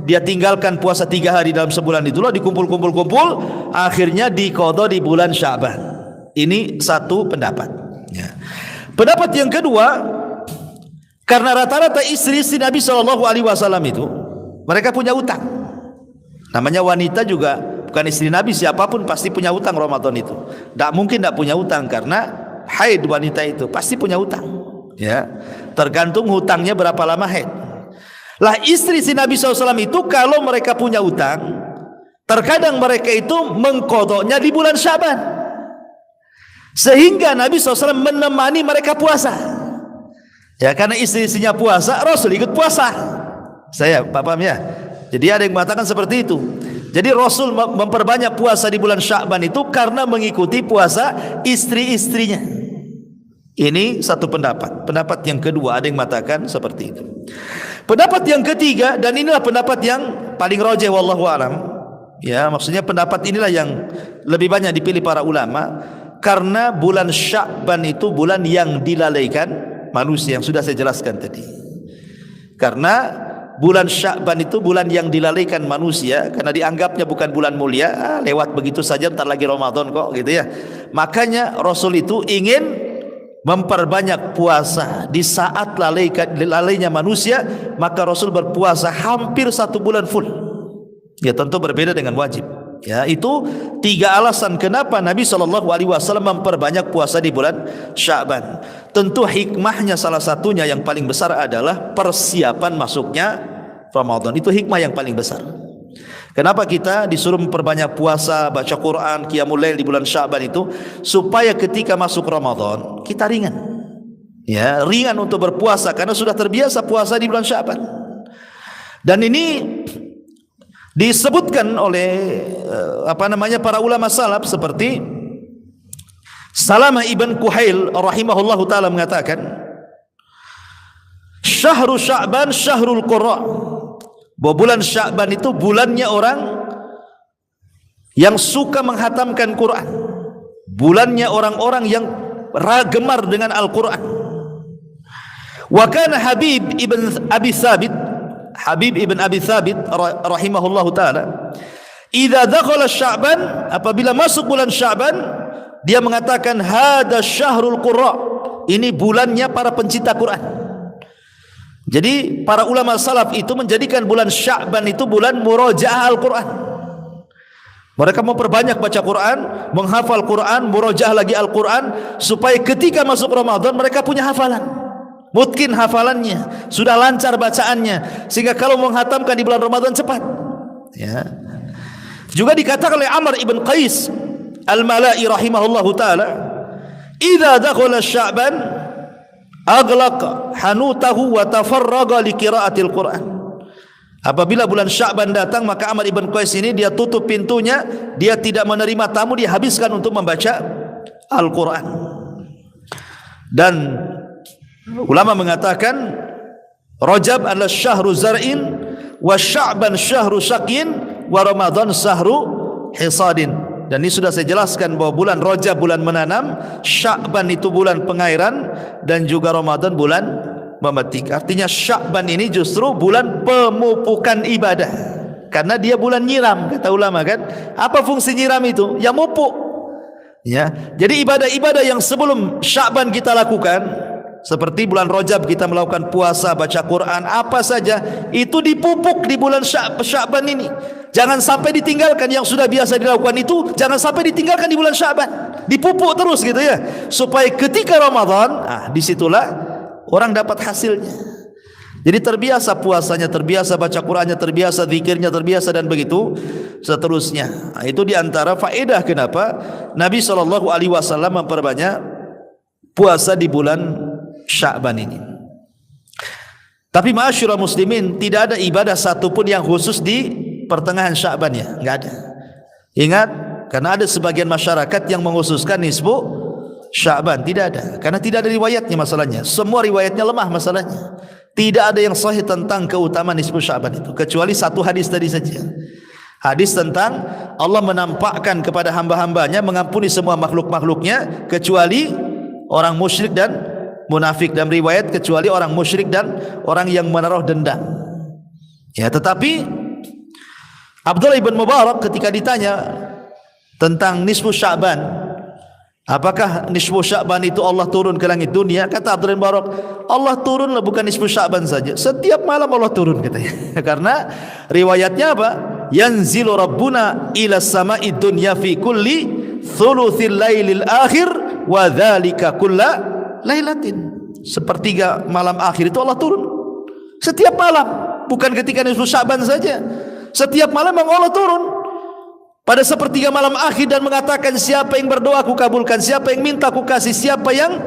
dia tinggalkan puasa 3 hari dalam sebulan itulah dikumpul-kumpul, akhirnya diqadha di bulan Sya'ban. Ini satu pendapat ya. Pendapat yang kedua, karena rata-rata istri-istri Nabi SAW itu mereka punya utang. Namanya wanita juga bukan istri Nabi, siapapun pasti punya utang Ramadan itu. Tak mungkin tak punya utang karena haid wanita itu pasti punya utang. Ya, tergantung hutangnya berapa lama haid. Lah istri si Nabi SAW itu kalau mereka punya utang, terkadang mereka itu mengqadhanya di bulan Sya'ban, sehingga Nabi SAW menemani mereka puasa. Ya, karena istri-istrinya puasa, Rasul ikut puasa. Saya paham ya. Jadi ada yang mengatakan seperti itu. Jadi Rasul memperbanyak puasa di bulan Sya'ban itu karena mengikuti puasa istri-istrinya. Ini satu pendapat. Pendapat yang kedua ada yang mengatakan seperti itu. Pendapat yang ketiga, dan inilah pendapat yang paling rajih wallahu alam. Ya, maksudnya pendapat inilah yang lebih banyak dipilih para ulama, karena bulan Sya'ban itu bulan yang dilalaikan manusia, yang sudah saya jelaskan tadi. Karena bulan Sya'ban itu bulan yang dilalaikan manusia, karena dianggapnya bukan bulan mulia, lewat begitu saja, entar lagi Ramadan kok, gitu ya. Makanya Rasul itu ingin memperbanyak puasa di saat lalainya manusia, maka Rasul berpuasa hampir 1 bulan full. Ya, tentu berbeda dengan wajib. Ya, itu 3 alasan kenapa Nabi SAW memperbanyak puasa di bulan Sya'ban. Tentu hikmahnya salah satunya yang paling besar adalah persiapan masuknya Ramadan. Itu hikmah yang paling besar. Kenapa kita disuruh memperbanyak puasa, baca Quran, qiyamul lail di bulan Sya'ban itu? Supaya ketika masuk Ramadan kita ringan. Ya, ringan untuk berpuasa karena sudah terbiasa puasa di bulan Sya'ban. Dan ini disebutkan oleh para ulama salaf seperti Salamah ibn Kuhail rahimahullahu taala mengatakan, "Syahrul Sya'ban syahrul qurra." Bahwa bulan Sya'ban itu bulannya orang yang suka menghatamkan Quran, bulannya orang-orang yang gemar dengan Al-Quran. Wa kana Habib ibn Abi Thabit rahimahullahu taala, idza dakhala Sya'ban, apabila masuk bulan Sya'ban, dia mengatakan hada syahrul qurra, ini bulannya para pencinta Quran. Jadi para ulama salaf itu menjadikan bulan Sya'ban itu bulan murajaah Al-Quran. Mereka memperbanyak baca Quran, menghafal Quran, murajaah lagi Al-Quran, supaya ketika masuk Ramadan mereka punya hafalan, mungkin hafalannya sudah lancar bacaannya, sehingga kalau menghatamkan di bulan Ramadan cepat. Ya. Juga dikatakan oleh Amr ibn Qais Al-Mala'i rahimahullahu taala, idza dakhala Sya'ban aghlaq hanutahu wa tafarraga li qiraatil Quran. Apabila bulan Sya'ban datang, maka Amr ibn Qais ini dia tutup pintunya, dia tidak menerima tamu, dia habiskan untuk membaca Al-Quran. Dan ulama mengatakan Rajab adalah syahru zar'in, wa Sya'ban syahru syaqin, wa Ramadan syahru hisadin. Dan ini sudah saya jelaskan bahwa bulan Rajab bulan menanam, Sya'ban itu bulan pengairan, dan juga Ramadan bulan memetik. Artinya Sya'ban ini justru bulan pemupukan ibadah, karena dia bulan nyiram, kata ulama kan. Apa fungsi nyiram itu? Ya mupuk. Ya, jadi ibadah-ibadah yang sebelum Sya'ban kita lakukan, seperti bulan Rajab kita melakukan puasa, baca Quran, apa saja itu dipupuk di bulan Sya'ban ini. Jangan sampai ditinggalkan yang sudah biasa dilakukan itu, jangan sampai ditinggalkan di bulan Sya'ban. Dipupuk terus gitu ya, supaya ketika Ramadan, disitulah orang dapat hasilnya. Jadi terbiasa puasanya, terbiasa baca Qurannya, terbiasa zikirnya, terbiasa, dan begitu seterusnya. Itu diantara faedah kenapa Nabi SAW memperbanyak puasa di bulan Sya'ban ini. Tapi ma'asyiral muslimin, tidak ada ibadah satupun yang khusus di pertengahan Sya'ban ya, enggak ada. Ingat, karena ada sebagian masyarakat yang mengkhususkan nisfu Sya'ban, tidak ada. Karena tidak ada riwayatnya masalahnya. Semua riwayatnya lemah masalahnya. Tidak ada yang sahih tentang keutamaan nisfu Sya'ban itu kecuali satu hadis tadi saja. Hadis tentang Allah menampakkan kepada hamba-hambanya mengampuni semua makhluk-makhluknya kecuali orang musyrik dan munafik, dan riwayat kecuali orang musyrik dan orang yang menaruh dendam. Ya, tetapi Abdullah ibn Mubarak ketika ditanya tentang nisfu Sya'ban, apakah nisfu Sya'ban itu Allah turun ke langit dunia? Kata Abdullah ibn Mubarak, Allah turunlah bukan nisfu Sya'ban saja, setiap malam Allah turun katanya. Karena riwayatnya apa? Yanzilu Rabbuna ila sama'i dunya fi kulli thuluthil lailil akhir wa dzalika kulla lailatin. Sepertiga malam akhir itu Allah turun setiap malam, bukan ketika nisfu Sya'ban saja. Setiap malam memang Allah turun pada sepertiga malam akhir dan mengatakan, siapa yang berdoa aku kabulkan, siapa yang minta aku kasih, siapa yang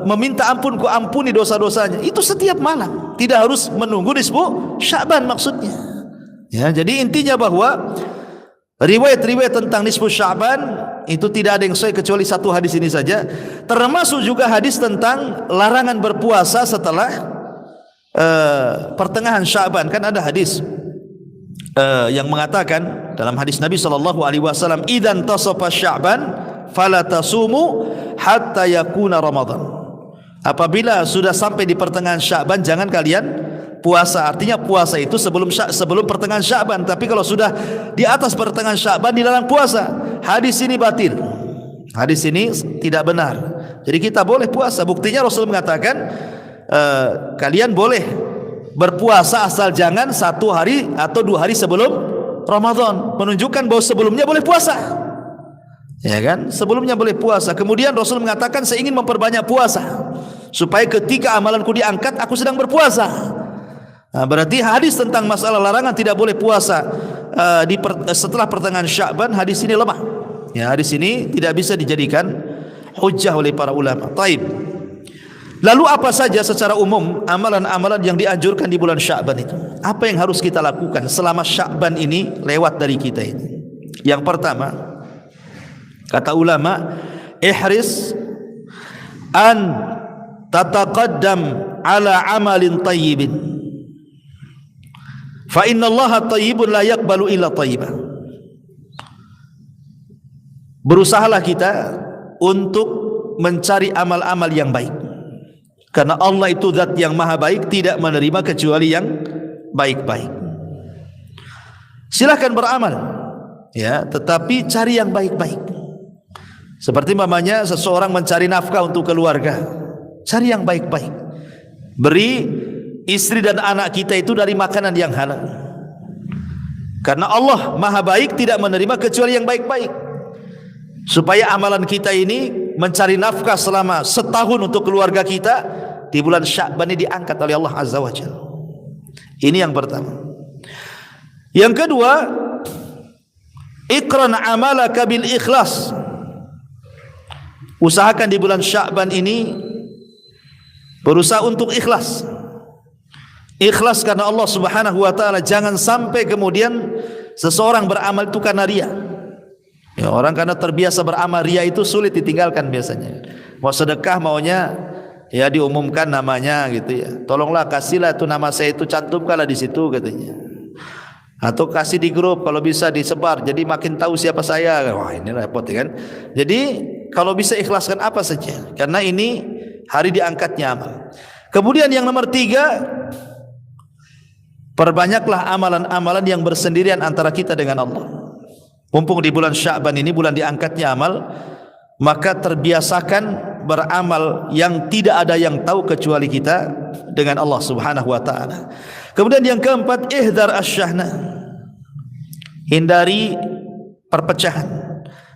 meminta ampun ku ampuni dosa-dosanya. Itu setiap malam, tidak harus menunggu nisfu Sya'ban maksudnya. Ya, jadi intinya bahwa riwayat-riwayat tentang nisfu Sya'ban itu tidak ada yang sahih kecuali satu hadis ini saja. Termasuk juga hadis tentang larangan berpuasa setelah pertengahan Sya'ban. Kan ada hadis yang mengatakan dalam hadis Nabi SAW, idzan tasafa Sya'ban fala tasumu hatta yakuna Ramadan. Apabila sudah sampai di pertengahan Sya'ban jangan kalian puasa. Artinya puasa itu sebelum pertengahan Sya'ban. Tapi kalau sudah di atas pertengahan Sya'ban dilarang puasa. Hadis ini batil. Hadis ini tidak benar. Jadi kita boleh puasa. Buktinya Rasul mengatakan kalian boleh berpuasa asal jangan 1 hari atau 2 hari sebelum Ramadan. Menunjukkan bahwa sebelumnya boleh puasa. Ya kan? Sebelumnya boleh puasa. Kemudian Rasul mengatakan, saya ingin memperbanyak puasa supaya ketika amalanku diangkat aku sedang berpuasa. Berarti hadis tentang masalah larangan tidak boleh puasa setelah pertengahan Sya'ban, hadis ini lemah. Ya, hadis ini tidak bisa dijadikan hujjah oleh para ulama. Taib. Lalu apa saja secara umum amalan-amalan yang dianjurkan di bulan Sya'ban itu? Apa yang harus kita lakukan selama Sya'ban ini lewat dari kita ini? Yang pertama, kata ulama, ihris an tataqaddam ala amalin tayyibin. Fa inna Allaha tayyibun la yaqbalu illa tayyibah. Berusahalah kita untuk mencari amal-amal yang baik, karena Allah itu zat yang maha baik, tidak menerima kecuali yang baik-baik. Silakan beramal, ya, tetapi cari yang baik-baik. Seperti mamanya seseorang mencari nafkah untuk keluarga, cari yang baik-baik. Beri istri dan anak kita itu dari makanan yang halal, karena Allah maha baik, tidak menerima kecuali yang baik-baik. Supaya amalan kita ini mencari nafkah selama setahun untuk keluarga kita, di bulan Sya'ban ini diangkat oleh Allah Azza wa Jalla. Ini yang pertama. Yang kedua, iqran amalaka bil ikhlas. Usahakan di bulan Sya'ban ini berusaha untuk ikhlas. Ikhlas karena Allah Subhanahu wa taala. Jangan sampai kemudian seseorang beramal itu karena riya. Ya, orang karena terbiasa beramal, riya itu sulit ditinggalkan biasanya. Mau sedekah maunya ya diumumkan namanya gitu ya. Tolonglah kasihlah itu nama saya, itu cantumkanlah di situ katanya. Atau kasih di grup kalau bisa disebar, jadi makin tahu siapa saya. Wah, ini repot ya kan. Jadi kalau bisa ikhlaskan apa saja, karena ini hari diangkatnya amal. Kemudian yang nomor 3, perbanyaklah amalan-amalan yang bersendirian antara kita dengan Allah. Mumpung di bulan Sya'ban ini bulan diangkatnya amal, maka terbiasakan beramal yang tidak ada yang tahu kecuali kita dengan Allah Subhanahu wa taala. Kemudian yang keempat, ihdar asyahna. Hindari perpecahan,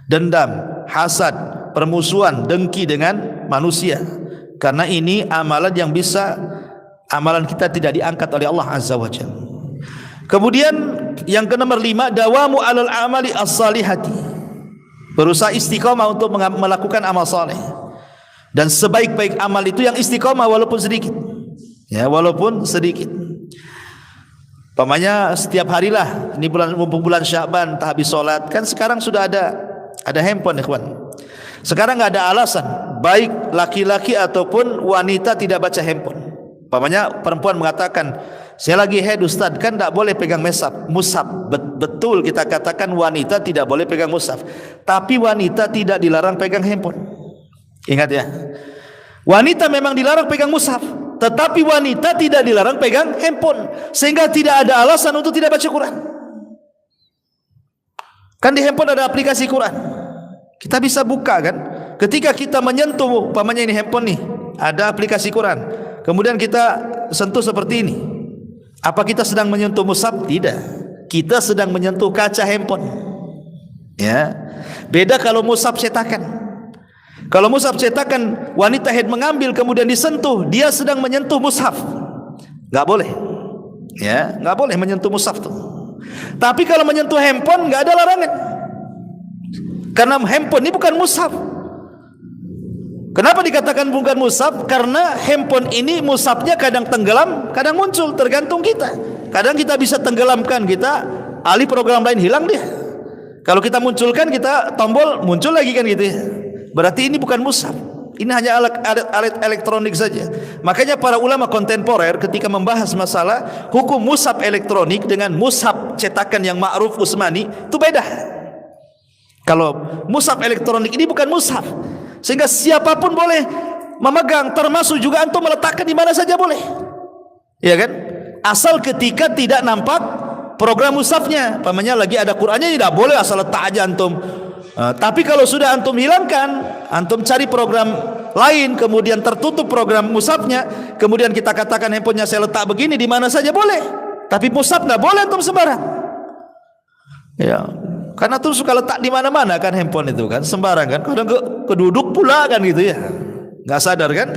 dendam, hasad, permusuhan, dengki dengan manusia. Karena ini amalan yang bisa amalan kita tidak diangkat oleh Allah Azza wa Jalla. Kemudian yang ke nomor 5, dawamu alal amali as-salihati. Berusaha istiqamah untuk melakukan amal saleh. Dan sebaik-baik amal itu yang istiqamah walaupun sedikit. Ya, walaupun sedikit. Pamannya setiap harilah, ini bulan Sya'ban, tak habis salat. Kan sekarang sudah ada handphone, ikhwan. Sekarang enggak ada alasan baik laki-laki ataupun wanita tidak baca handphone. Umpamanya perempuan mengatakan, saya lagi haid Ustaz, kan tidak boleh pegang mushaf. Betul, kita katakan wanita tidak boleh pegang mushaf, tapi wanita tidak dilarang pegang handphone. Ingat ya, wanita memang dilarang pegang mushaf, tetapi wanita tidak dilarang pegang handphone, sehingga tidak ada alasan untuk tidak baca Quran. Kan di handphone ada aplikasi Quran, kita bisa buka kan. Ketika kita menyentuh, umpamanya ini handphone nih, ada aplikasi Quran, kemudian kita sentuh seperti ini, apa kita sedang menyentuh mushaf? Tidak, kita sedang menyentuh kaca handphone. Ya, beda kalau mushaf cetakan. Kalau mushaf cetakan, wanita haid mengambil kemudian disentuh, dia sedang menyentuh mushaf, nggak boleh. Ya, nggak boleh menyentuh mushaf tuh. Tapi kalau menyentuh handphone nggak ada larangan, karena handphone ini bukan mushaf. Kenapa dikatakan bukan mushaf? Karena handphone ini mushafnya kadang tenggelam, kadang muncul, tergantung kita. Kadang kita bisa tenggelamkan, kita alih program lain hilang dia. Kalau kita munculkan, kita tombol muncul lagi kan gitu ya. Berarti ini bukan mushaf. Ini hanya alat elektronik saja. Makanya para ulama kontemporer ketika membahas masalah hukum mushaf elektronik dengan mushaf cetakan yang ma'ruf Utsmani itu beda. Kalau mushaf elektronik ini bukan mushaf, sehingga siapapun boleh memegang, termasuk juga antum meletakkan di mana saja boleh. Ya kan? Asal ketika tidak nampak program mushafnya. Pamannya lagi ada Qur'annya tidak boleh asal letak aja antum. Tapi kalau sudah antum hilangkan, antum cari program lain, kemudian tertutup program mushafnya, kemudian kita katakan handphonenya saya letak begini, di mana saja boleh. Tapi mushaf nggak boleh antum sembarang. Ya, karena antum suka letak di mana-mana kan handphone itu kan, sembarang kan. Kadang keduduk pula kan gitu ya, nggak sadar kan.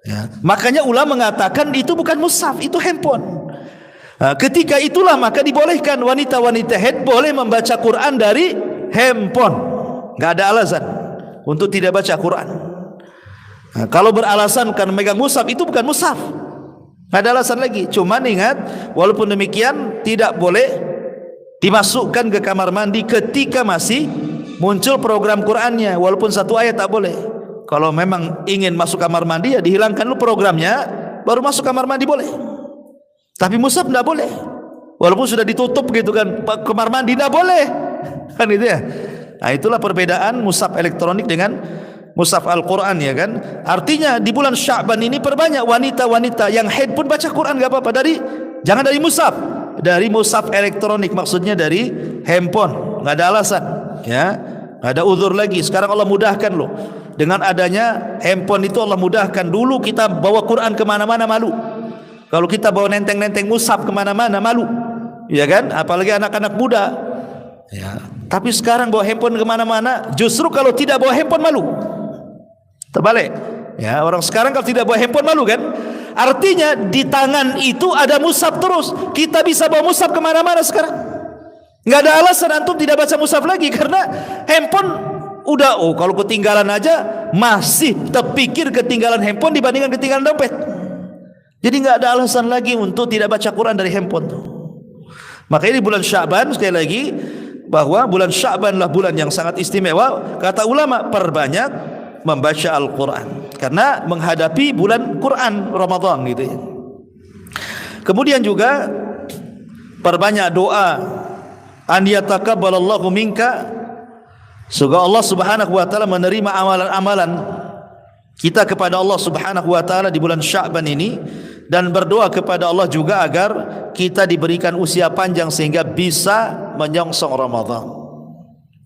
Ya, makanya ulama mengatakan itu bukan mushaf, itu handphone. Ketika itulah maka dibolehkan wanita-wanita haid boleh membaca Quran dari handphone. Nggak ada alasan untuk tidak baca Quran. Kalau beralasan karena megang mushaf, itu bukan mushaf, nggak ada alasan lagi. Cuman ingat, walaupun demikian tidak boleh dimasukkan ke kamar mandi ketika masih muncul program Qurannya, walaupun satu ayat tak boleh. Kalau memang ingin masuk kamar mandi, ya dihilangkan dulu programnya, baru masuk kamar mandi boleh. Tapi mushaf tidak boleh, walaupun sudah ditutup gitu kan, kamar mandi tidak boleh kan itu ya. Nah, itulah perbedaan mushaf elektronik dengan mushaf Al-Quran ya kan. Artinya di bulan Sya'ban ini perbanyak wanita-wanita yang haid pun baca Quran, gak apa-apa. Jangan dari mushaf, dari mushaf elektronik, maksudnya dari handphone. Gak ada alasan ya, gak ada uzur lagi. Sekarang Allah mudahkan loh, dengan adanya handphone itu Allah mudahkan. Dulu kita bawa Quran kemana-mana malu. Kalau kita bawa nenteng-nenteng mushaf kemana-mana malu, ya kan? Apalagi anak-anak muda. Ya. Tapi sekarang bawa handphone kemana-mana, justru kalau tidak bawa handphone malu. Terbalik. Ya, orang sekarang kalau tidak bawa handphone malu kan? Artinya di tangan itu ada mushaf terus. Kita bisa bawa mushaf kemana-mana sekarang. Nggak ada alasan antum tidak baca mushaf lagi, karena handphone udah, kalau ketinggalan aja masih terpikir ketinggalan handphone dibandingkan ketinggalan dompet. Jadi nggak ada alasan lagi untuk tidak baca Quran dari handphone. Makanya di bulan Sya'ban, sekali lagi, bahwa bulan Sya'ban lah bulan yang sangat istimewa. Kata ulama, perbanyak membaca Al-Quran, karena menghadapi bulan Quran Ramadan gitu ya. Kemudian juga perbanyak doa, an yatakabbalallahu minka, semoga Allah Subhanahu wa taala menerima amalan-amalan kita kepada Allah Subhanahu wa taala di bulan Sya'ban ini, dan berdoa kepada Allah juga agar kita diberikan usia panjang sehingga bisa menyongsong Ramadan.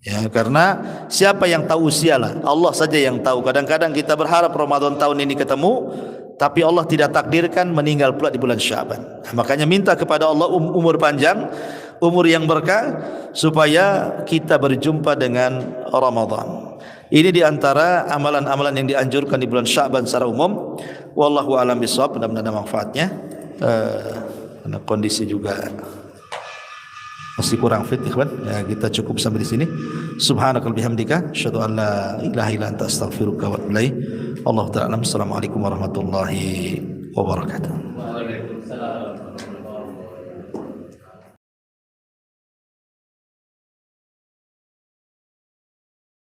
Ya, karena siapa yang tahu usia lah? Allah saja yang tahu. Kadang-kadang kita berharap Ramadan tahun ini ketemu, tapi Allah tidak takdirkan meninggal pula di bulan Sya'ban. Makanya minta kepada Allah umur panjang, umur yang berkah, supaya kita berjumpa dengan Ramadan. Ini diantara amalan-amalan yang dianjurkan di bulan Sya'ban secara umum. Wallahu a'lam bishawab. Mudah-mudahan ada manfaatnya. Karena kondisi juga masih kurang fit, ikhwan. Ya, kita cukup sampai di sini. Subhanakal bihamdika, asyhadu an la ilaha illa anta astaghfiruka wa atubu ilaik. Allahu ta'ala. Assalamualaikum warahmatullahi wabarakatuh.